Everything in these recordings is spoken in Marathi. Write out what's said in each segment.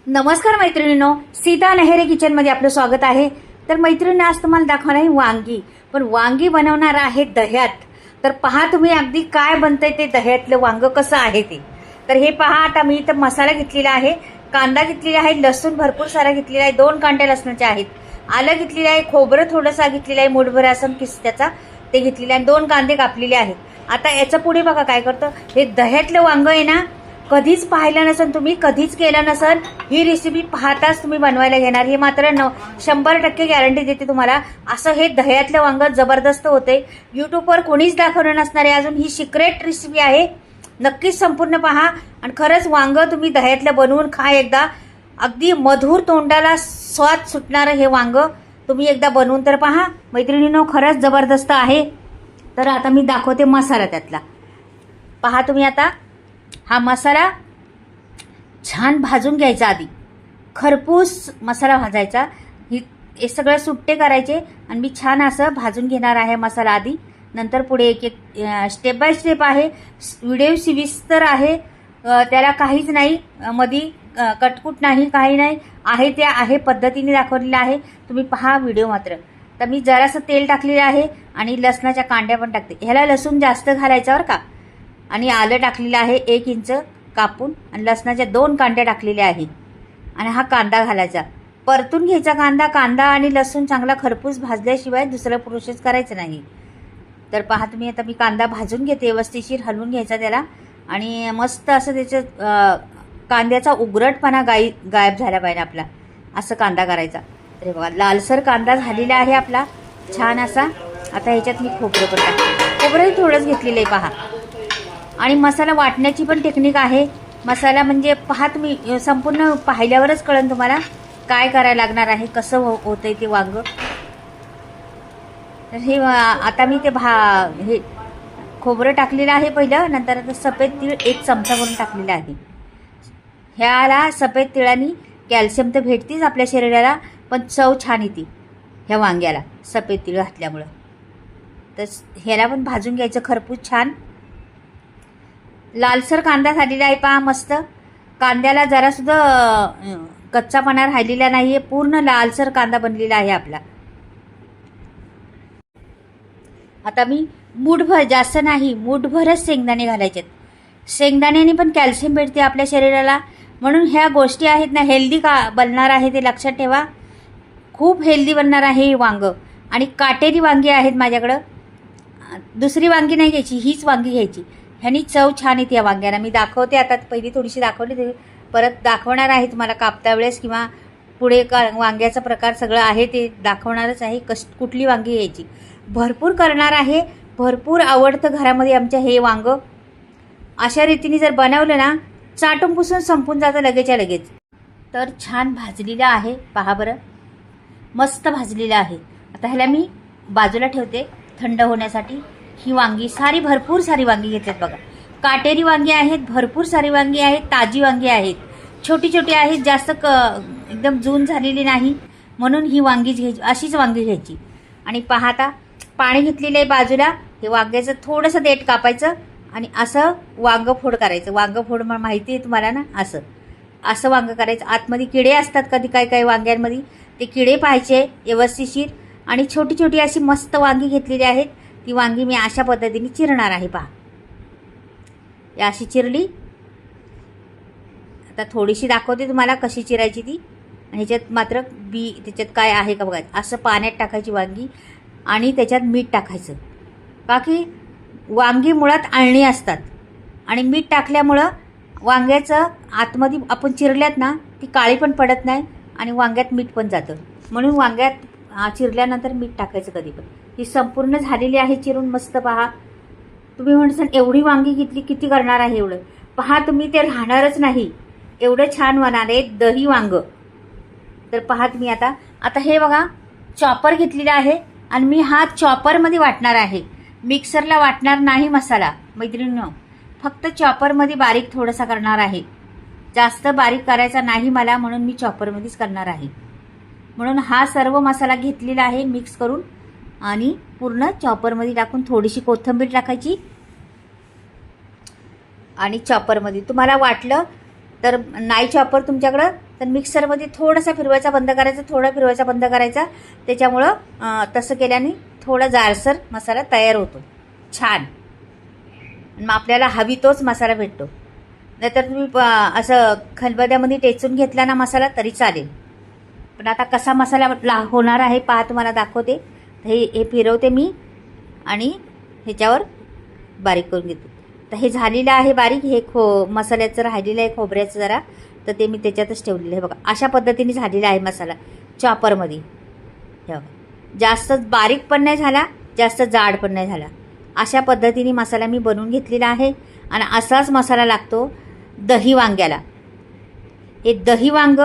नमस्कार मैत्रिणींनो, सीता लहेरे किचनमध्ये आपलं स्वागत आहे। तर मैत्रिणी, आज तुम्हाला दाखवणार आहे वांगी, पण वांगी बनवणार आहे दह्यात। तर पहा तुम्ही अगदी काय बनतंय ते दह्यातलं वांग कसं आहे ते। तर हे पहा, आता मी इथं मसाला घेतलेला आहे, कांदा घेतलेला आहे, लसूण भरपूर सारा घेतलेला आहे, 2 कांडे लसणाचे आहेत, आलं घेतलेलं आहे, खोबरं थोडंसं घेतलेलं आहे, मुठभर असं किस्त्याचा ते घेतलेलं आहे, 2 कांदे कापलेले आहेत। आता याचं पुढे बघा काय करतो, हे दह्यातलं वांग आहे ना, कधीच पाहिलं नसेल तुम्ही, कधीच केलं नसेल, ही रेसिपी पाहताच तुम्ही बनवायला घेणार। हे मात्र 100% गॅरंटी देते तुम्हाला। असं हे दह्यातलं वांग जबरदस्त होते, यूट्यूबवर कोणीच दाखवलं नसणार आहे। अजून ही सिक्रेट रेसिपी आहे, नक्कीच संपूर्ण पहा आणि खरंच वांग तुम्ही दह्यातलं बनवून खा एकदा। अगदी मधुर, तोंडाला स्वाद सुटणारं हे वांग तुम्ही एकदा बनवून तर पहा मैत्रिणींनो, खरंच जबरदस्त आहे। तर आता मी दाखवते मसाला त्यातला। पहा तुम्ही, आता हा मसाला छान भाजून घ्यायचा, आधी खरपूस मसाला भाजायचा। हे सगळं सुट्टे करायचे आणि मी छान असं भाजून घेणार आहे मसाला आधी, नंतर पुढे एक एक स्टेप बाय स्टेप आहे। व्हिडिओ सविस्तर आहे, त्याला काहीच नाही मधी कटकुट नाही, काही नाही, आहे ते आहे पद्धतीने दाखवलेलं आहे, तुम्ही पहा व्हिडिओ मात्र। तर मी जरासं तेल टाकलेलं आहे आणि लसणाच्या कांड्या पण टाकते। ह्याला लसूण जास्त घालायचा बरं का, आणि आलं टाकलेलं आहे 1 इंच कापून, आणि लसणाच्या 2 कांड्या टाकलेल्या आहे, आणि हा कांदा घालायचा, परतून घ्यायचा कांदा आणि लसूण चांगला खरपूस भाजल्याशिवाय दुसरं प्रोसेस करायचं नाही। तर पहा तुम्ही, आता मी कांदा भाजून घेते, व्यवस्थिशीर हलवून घ्यायचा त्याला, आणि मस्त असं त्याचं कांद्याचा उघरटपणा गायब झाला पाहिजे आपला, असं कांदा करायचा। तर बघा, लालसर कांदा झालेला आहे आपला छान असा। आता ह्याच्यात मी खोबरं पण टाकते, खोबरंही थोडंच घेतलेलं आहे पहा। आणि मसाला वाटण्याची पण टेक्निक आहे। मसाला म्हणजे पहा तुम्ही, संपूर्ण पाहिल्यावरच कळेल तुम्हाला काय करायला लागणार आहे, कसं होतंय ते वांग। तर हे आता मी ते हे खोबरं टाकलेलं आहे पहिलं, नंतर आता सफेद तीळ 1 चमचा भरून टाकलेला आहे। ह्याला सफेद तिळाने कॅल्शियम तर भेटतेच आपल्या शरीराला, पण चव छान येते ह्या वांग्याला सफेद तीळ घातल्यामुळं। तर ह्याला पण भाजून घ्यायचं खरपूस छान। लालसर कांदा झालेला आहे पहा मस्त, कांद्याला जरासुद्धा कच्चापणा राहिलेला नाही आहे, पूर्ण लालसर कांदा बनलेला आहे आपला। आता मी मूठभर, जास्त नाही, मूठभरच शेंगदाणे घालायचे। शेंगदाण्याने पण कॅल्शियम भेटते आपल्या शरीराला, म्हणून ह्या गोष्टी आहेत ना, हेल्दी का बनणार आहे ते लक्षात ठेवा, खूप हेल्दी बनणार आहे हे वांग। आणि काटेरी वांगी आहेत माझ्याकडं, दुसरी वांगी नाही घ्यायची, हीच वांगी घ्यायची, ह्यानी चव छान येते या वांग्याला। मी दाखवते आता, पहिली थोडीशी दाखवली, ते परत दाखवणार आहे तुम्हाला कापता वेळेस, किंवा पुढे वांग्याचा प्रकार सगळं आहे ते दाखवणारच आहे, कुठली वांगी घ्यायची। भरपूर करणार आहे, भरपूर आवडतं घरामध्ये आमच्या हे वांग। अशा रीतीने जर बनवलं ना, चाटून पुसून संपून जातं लगेचच्या लगेच। तर छान भाजलेलं आहे पहा बरं, मस्त भाजलेलं आहे। आता ह्याला मी बाजूला ठेवते थंड होण्यासाठी। ही वांगी सारी, भरपूर सारी वांगी घेतलीत बघा, काटेरी वांगी आहेत, भरपूर सारी वांगी आहेत, ताजी वांगी आहेत, छोटी छोटी आहेत, जास्त एकदम जून झालेली नाही, म्हणून ही वांगीच घ्यायची, अशीच वांगी घ्यायची। आणि पहा, आता पाणी घेतलेलं आहे बाजूला, हे वांग्याचं थोडंसं देठ कापायचं आणि असं वांग फोड करायचं। वांग फोड मला माहिती आहे तुम्हाला ना, असं असं वांग करायचं। आतमध्ये किडे असतात कधी काही वांग्यांमध्ये, ते किडे पाहायचे व्यवस्थिशीर। आणि छोटी छोटी अशी मस्त वांगी घेतलेली आहेत, ती वांगी मी अशा पद्धतीने चिरणार आहे पहा, या अशी चिरली। आता थोडीशी दाखवते तुम्हाला कशी चिरायची ती, आणि ह्याच्यात मात्र बी त्याच्यात काय आहे का बघा, असं पाण्यात टाकायची वांगी आणि त्याच्यात मीठ टाकायचं, बाकी वांगी मुळात आळणी असतात, आणि मीठ टाकल्यामुळं वांग्याचं आतमध्ये आपण चिरल्यात ना, ती काळी पण पडत नाही आणि वांग्यात मीठ पण जातं, म्हणून वांग्यात चिरल्यानंतर मीठ टाकायचं कधी पण। ही संपूर्ण झालेली आहे चिरून मस्त पहा। तुम्ही म्हणसान एवढी वांगी घेतली, किती करणार आहे एवढं, पहा तुम्ही, ते राहणारच नाही, एवढं छान होणार आहे दही वांग। तर पहा तुम्ही, आता हे बघा, चॉपर घेतलेला आहे आणि मी हा चॉपरमध्ये वाटणार आहे, मिक्सरला वाटणार नाही मसाला मैत्रिणींनो, फक्त चॉपरमध्ये बारीक थोडासा करणार आहे, जास्त बारीक करायचा नाही मला, म्हणून मी चॉपरमध्येच करणार आहे। म्हणून हा सर्व मसाला घेतलेला आहे मिक्स करून, आणि पूर्ण चॉपरमध्ये टाकून थोडीशी कोथिंबीर टाकायची, आणि चॉपरमध्ये तुम्हाला वाटलं तर नाही चॉपर तुमच्याकडं तर मिक्सरमध्ये थोडासा फिरवायचा बंद करायचा, थोडा फिरवायचा बंद करायचा. त्याच्यामुळं तसं केल्याने थोडा जाडसर मसाला तयार होतो छान. मग आपल्याला हवी तोच मसाला भेटतो. नाहीतर तुम्ही असं खलबत्त्यामध्ये टेचून घेतला ना मसाला तरी चालेल. पण आता कसा मसाला होणार आहे पहा, तुम्हाला दाखवते. हे फिरवते मी आणि ह्याच्यावर बारीक करून घेते. तर हे झालेलं आहे बारीक. हे मसाल्याचं राहिलेलं आहे खोबऱ्याचं जरा, तर ते मी त्याच्यातच ठेवलेलं आहे बघा. अशा पद्धतीने झालेला आहे मसाला चॉपरमध्ये. हे बघा, जास्त बारीक पण नाही झाला, जास्त जाड पण नाही झाला. अशा पद्धतीने मसाला मी बनवून घेतलेला आहे. आणि असाच मसाला लागतो दही वांग्याला. हे दही वांग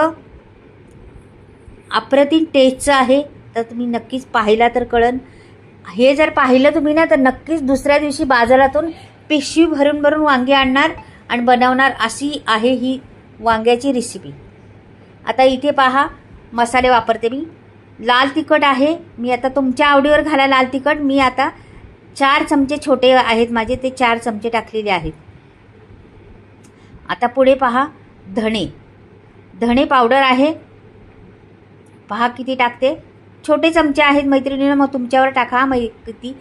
अप्रतिम टेस्टचं आहे, तर तुम्ही नक्कीच पाहिला तर कळन. हे जर पाहिलं तुम्ही ना तर नक्कीच दुसऱ्या दिवशी बाजारातून पिशवी भरून भरून वांगे आणणार आणि बनवणार. अशी आहे ही वांग्याची रेसिपी. आता इथे पहा मसाले वापरते मी. लाल तिखट आहे मी, आता तुमच्या आवडीवर घाला लाल तिखट. मी आता 4 चमचे छोटे आहेत माझे, ते 4 चमचे टाकलेले आहेत. आता पुढे पहा धणे पावडर आहे. पहा किती टाकते, छोटे चमचे आहेत मैत्रिणीनं, मग तुमच्यावर टाका. किती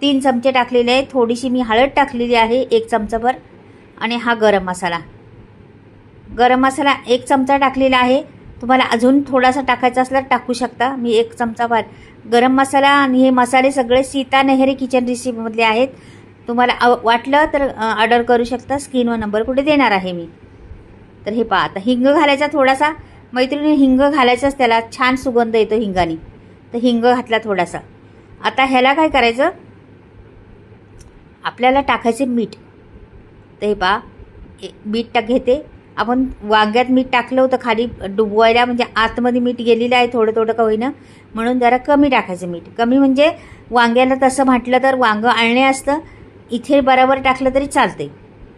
3 चमचे टाकलेले आहे. थोडीशी मी हळद टाकलेली आहे 1 चमचाभर. आणि हा गरम मसाला 1 चमचा टाकलेला आहे. तुम्हाला अजून थोडासा टाकायचा असला टाकू शकता. मी 1 चमचाभर गरम मसाला. आणि हे मसाले सगळे सीता नेहरे किचन रेसिपीमधले आहेत. तुम्हाला वाटलं तर ऑर्डर करू शकता. स्क्रीनवर नंबर कुठे देणार आहे मी. तर हे पहा, आता हिंग घालायचा थोडासा मैत्रिणी. हिंग घालायचाच, त्याला छान सुगंध येतो हिंगाने. तर हिंग घातला थोडासा. आता ह्याला काय करायचं, आपल्याला टाकायचे मीठ. तर हे पहा मीठ घेते. आपण वांग्यात मीठ टाकलं होतं खाली डुबवायला, म्हणजे आतमध्ये मीठ गेलेलं आहे थोडं थोडं का होईना, म्हणून जरा कमी टाकायचं मीठ. कमी म्हणजे वांग्याला तसं म्हटलं तर वांगं आळणे असतं, इथे बरोबर टाकलं तरी चालते.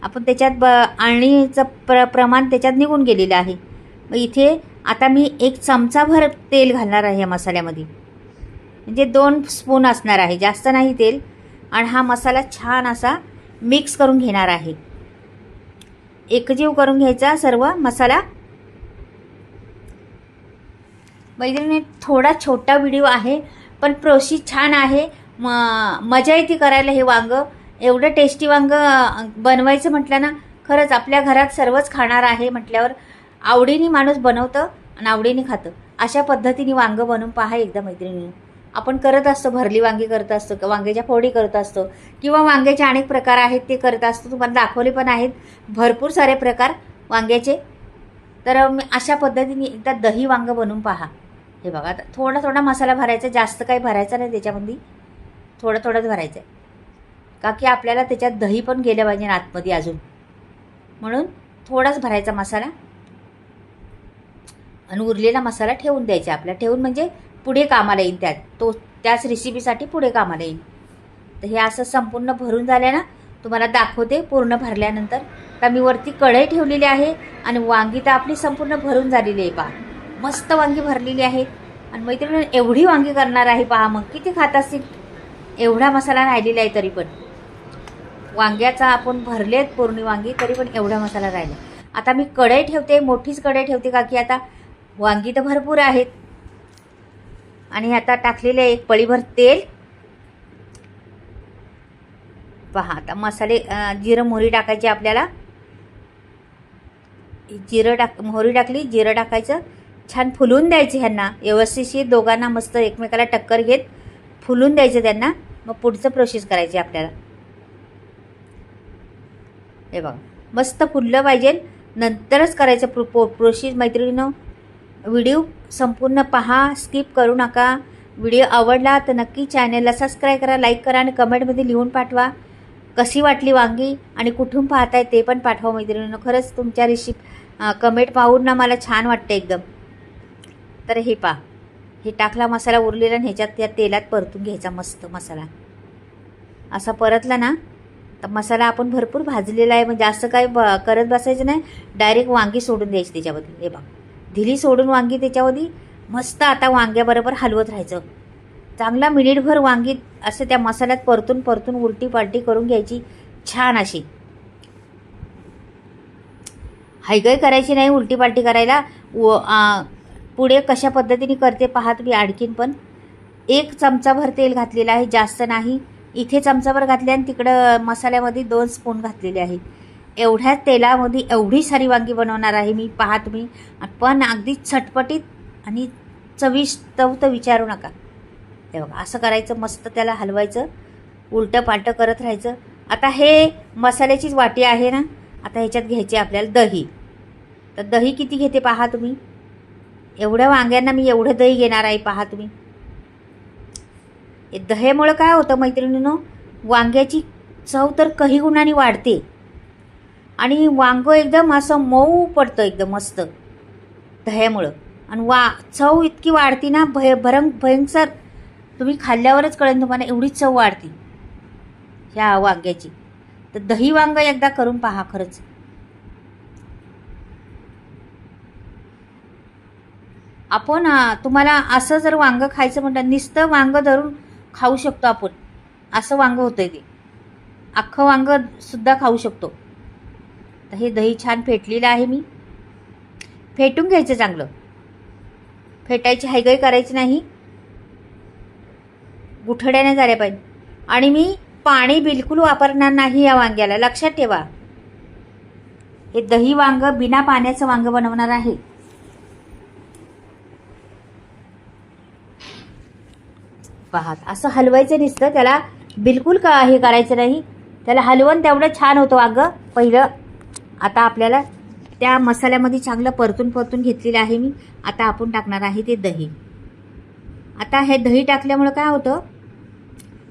आपण त्याच्यात आळणीचं प्रमाण त्याच्यात निघून गेलेलं आहे. मग इथे आता मी 1 चमचाभर तेल घालणार आहे या मसाल्यामध्ये, म्हणजे 2 स्पून असणार आहे, जास्त नाही तेल. आणि हा मसाला छान असा मिक्स करून घेणार आहे. एकजीव करून घ्यायचा सर्व मसाला. मैत्रिणी थोडा छोटा व्हिडिओ आहे, पण प्रोसेस छान आहे. मजा येते करायला. हे वांग एवढं टेस्टी वांग बनवायचं म्हटलं ना, खरंच आपल्या घरात सर्वच खाणार आहे म्हटल्यावर आवडीने माणूस बनवतं आणि आवडीने खातं. अशा पद्धतीने वांग बनवून पहा एकदा मैत्रिणी. आपण करत असतो, भरली वांगी करत असतो, वांग्याच्या फोडी करत असतो, किंवा वांग्याचे अनेक प्रकार आहेत ते करत असतो. तुम्हाला दाखवले पण आहेत भरपूर सारे प्रकार वांग्याचे. तर मी अशा पद्धतीने एकदा दही वांग बनवून पहा. हे बघा, आता थोडा थोडा मसाला भरायचा, जास्त काही भरायचा नाही त्याच्यामध्ये, थोडं थोडंच भरायचं आहे. का की आपल्याला त्याच्यात दही पण गेलं पाहिजे आतमध्ये अजून, म्हणून थोडाच भरायचा मसाला. आणि उरलेला मसाला ठेवून द्यायचा आपला. ठेवून म्हणजे पुढे कामाला येईल, त्याच रेसिपीसाठी पुढे कामाला येईल. तर हे असं संपूर्ण भरून झालं ना, तुम्हाला दाखवते पूर्ण भरल्यानंतर. तर मी वरती कढई ठेवलेली आहे आणि वांगी तर आपली संपूर्ण भरून झालेली आहे पहा. मस्त वांगी भरलेली आहेत. आणि मैत्रिणी एवढी वांगी करणार आहे पहा, मग किती खात असतील. एवढा मसाला राहिलेला आहे तरी पण वांग्याचा आपण भरलेत पूर्ण वांगी, तरी पण एवढा मसाला राहिला. आता मी कढई ठेवते, मोठीच कढई ठेवते का की आता वांगी तर भरपूर आहेत. आणि आता टाकलेले 1 पळीभर तेल. पहा आता मसाले जिरं मोहरी टाकायची आपल्याला. मोहरी टाकली, जिरं टाकायचं, छान फुलून द्यायचे ह्यांना व्यवस्थित. दोघांना मस्त एकमेकाला टक्कर घेत फुलून द्यायचं त्यांना. मग पुढचं प्रोसेस करायची आपल्याला. हे बघा मस्त फुललं पाहिजे, नंतरच करायचं प्रोसेस मैत्रिणींनो. व्हिडिओ संपूर्ण पहा, स्किप करू नका. व्हिडिओ आवडला तर नक्की चॅनलला सबस्क्राईब करा, लाईक करा आणि कमेंटमध्ये लिहून पाठवा कशी वाटली वांगी आणि कुठून पाहताय ते पण पाठवा मैत्रिणींनो. खरंच तुमच्या कमेंट पाहून ना मला छान वाटतं एकदम. तर हे पहा, हे टाकला मसाला उरलेला आणि ह्याच्यात त्या तेलात परतून घ्यायचा मस्त मसाला. असा परतला ना तर मसाला आपण भरपूर भाजलेला आहे, म्हणजे जास्त काही करत बसायचं नाही, डायरेक्ट वांगी सोडून द्यायची त्याच्यामध्ये. हे बघा ढिली सोडून वांगी त्याच्यामध्ये मस्त आता वांग्याबरोबर हलवत राहायचं. चांगला मिनिटभर वांगी असं त्या मसाल्यात परतून परतून उलटी पालटी करून घ्यायची छान अशी. हायगाय करायची नाही उलटी पालटी करायला. पुढे कशा पद्धतीने करते पहा तुम्ही. आणखीन पण 1 चमचाभर तेल घातलेलं आहे, जास्त नाही. इथे चमचाभर घातले आणि तिकडं मसाल्यामध्ये 2 स्पून घातलेले आहे. एवढ्या तेलामध्ये एवढी सारी वांगी बनवणार आहे मी, पहा तुम्ही. पण अगदी चटपटीत आणि चविष्ट तर विचारू नका. हे बघा असं करायचं, मस्त त्याला हलवायचं, उलटं पालटं करत राहायचं. आता हे मसाल्याचीच वाटी आहे ना, आता ह्याच्यात घ्यायचे आपल्याला दही. तर दही किती घेते पहा तुम्ही. एवढ्या वांग्यांना मी एवढं दही घेणार आहे, पहा तुम्ही. हे दह्यामुळं काय होतं मैत्रिणींनो, वांग्याची चव तर काही गुणांनी वाढते आणि वांगं एकदम असं मऊ पडतं एकदम मस्त दह्यामुळं. आणि चव इतकी वाढती ना, भयंकर. तुम्ही खाल्ल्यावरच कळेल तुम्हाला, एवढी चव वाढती ह्या वांग्याची. तर दही वांग एकदा करून पहा खरंच. आपण तुम्हाला असं जर वांगं खायचं म्हटलं, नुसतं वांगं धरून खाऊ शकतो आपण, असं वांगं होतंय ते. अख्खं वांगं सुद्धा खाऊ शकतो. तर हे दही छान फेटलेलं आहे मी. फेटून घ्यायचं चांगलं, फेटायची हायगाई करायची नाही, गुठड्याने झाल्या पाहिजे. आणि मी पाणी बिलकुल वापरणार नाही या वांग्याला, लक्षात ठेवा. हे दही वांग बिना पाण्याचं वांग बनवणार आहे. पहा असं हलवायचं नुसतं, त्याला बिलकुल हे करायचं नाही. त्याला हलवून तेवढं छान होतं वांग पहिलं. आता आपल्याला त्या मसाल्यामध्ये चांगलं परतून घेतलेलं आहे मी. आता आपण टाकणार आहे ते दही. आता हे दही टाकल्यामुळं काय होतं,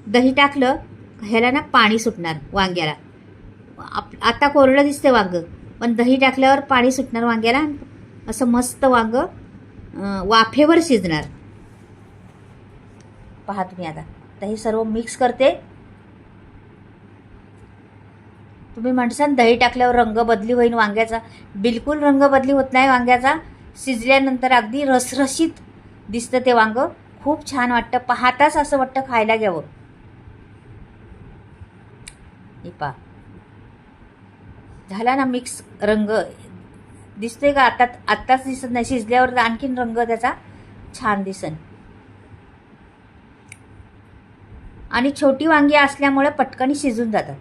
दही टाकलं ह्याला ना पाणी सुटणार वांग्याला. आता कोरडं दिसते वांग, पण दही टाकल्यावर पाणी सुटणार वांग्याला. असं मस्त वांग वाफेवर शिजणार, पहा तुम्ही. आता हे सर्व मिक्स करते. तुम्ही म्हणसान दही टाकल्यावर रंग बदली होईल वांग्याचा, बिलकुल रंग बदली होत नाही वांग्याचा. शिजल्यानंतर अगदी रसरशीत दिसतं ते वांग, खूप छान वाटतं. पाहताच असं वाटतं खायला घ्यावं. हे पहा झाला ना मिक्स. रंग दिसतोय का? आत्ताच दिसत नाही, शिजल्यावर आणखीन रंग त्याचा छान दिसन. आणि छोटी वांगी असल्यामुळे पटकन शिजून जातात.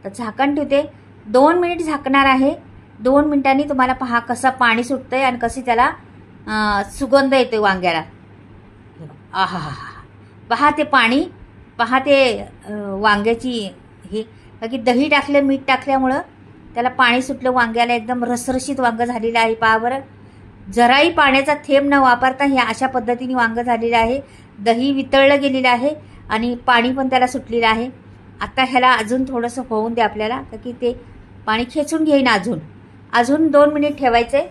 तर झाकण ठेवते, 2 मिनिट झाकणार आहे. 2 मिनिटांनी तुम्हाला पहा कसं पाणी सुटतंय आणि कशी त्याला सुगंध येतोय वांग्याला. आहा हा हा, पहा ते पाणी, पहा ते वांग्याची हे. बाकी दही टाकलं, मीठ टाकल्यामुळं त्याला पाणी सुटलं वांग्याला. एकदम रसरशीत वांग झालेलं आहे, पहा बरं. जराही पाण्याचा थेंब न वापरता हे अशा पद्धतीने वांग झालेलं आहे. दही वितळलं गेलेलं आहे आणि पाणी पण त्याला सुटलेलं आहे. आता ह्याला अजून थोडंसं होऊन दे आपल्याला, की ते पाणी खेचून घेईन. अजून 2 मिनिट ठेवायचे.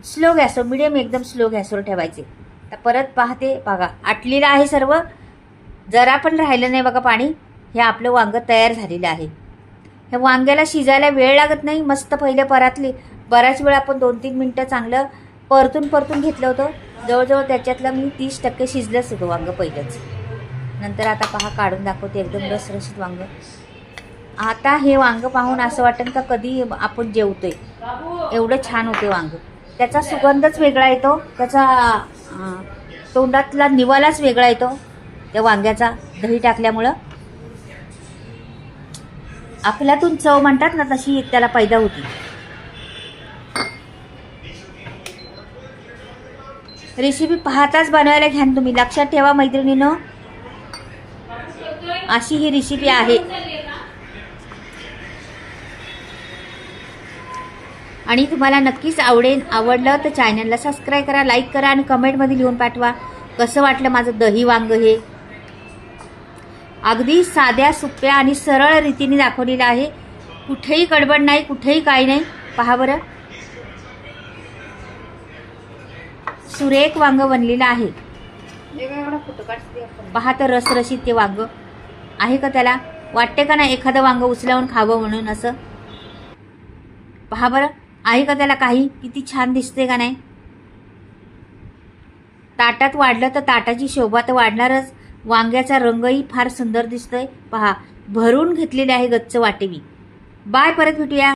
स्लो गॅसवर, मिडियम एकदम स्लो गॅसवर ठेवायचे. तर परत पाहते, बघा आटलेलं आहे सर्व, जरा पण राहिलं नाही बघा पाणी. हे आपलं वांग तयार झालेलं आहे. हे वांग्याला शिजायला वेळ लागत नाही. मस्त पहिले बराच वेळ आपण 2-3 मिनटं चांगलं परतून घेतलं होतं. जवळजवळ त्याच्यातलं मी 30% शिजलंच होतं वांग पहिलंच. नंतर आता पहा काढून दाखवते, एकदम रसरशीत वांग. आता हे वांग पाहून असं वाटेल का कधी आपण जेवतोय, एवढं छान होते वांग. त्याचा सुगंधच वेगळा येतो, त्याचा तोंडातला निवालाच वेगळा येतो त्या वांग्याचा, दही टाकल्यामुळं. आपल्यातून चव म्हणतात ना, तशी त्याला पैदा होती. रेसिपी पाहताच बनवायला घ्या तुम्ही, लक्षात ठेवा मैत्रिणींनो. अशी ही रेसिपी आहे. आणि तुम्हाला नक्कीच आवडलं तर चॅनलला सबस्क्राईब करा, लाईक करा आणि कमेंटमध्ये लिहून पाठवा कसं वाटलं माझं दही वांग. हे अगदी साध्या सोप्या आणि सरळ रीतीने दाखवलेलं आहे. कुठेही गडबड नाही, कुठेही काही नाही. पहा बरं, सुरेख वांग बनलेलं आहे. पहा तर रसरशीत ते वांग आहे का. त्याला वाटते का नाही एखादं वांग उचलावून खावं म्हणून असं. पहा बरं, आहे का त्याला काही. किती छान दिसते का नाही. ताटात वाढलं तर ताटाची शोभा तर वाढणारच. वांग्याचा रंगही फार सुंदर दिसतोय. पहा भरून घेतलेले आहे गच्च वाटे मी. बाय, परत भेटूया.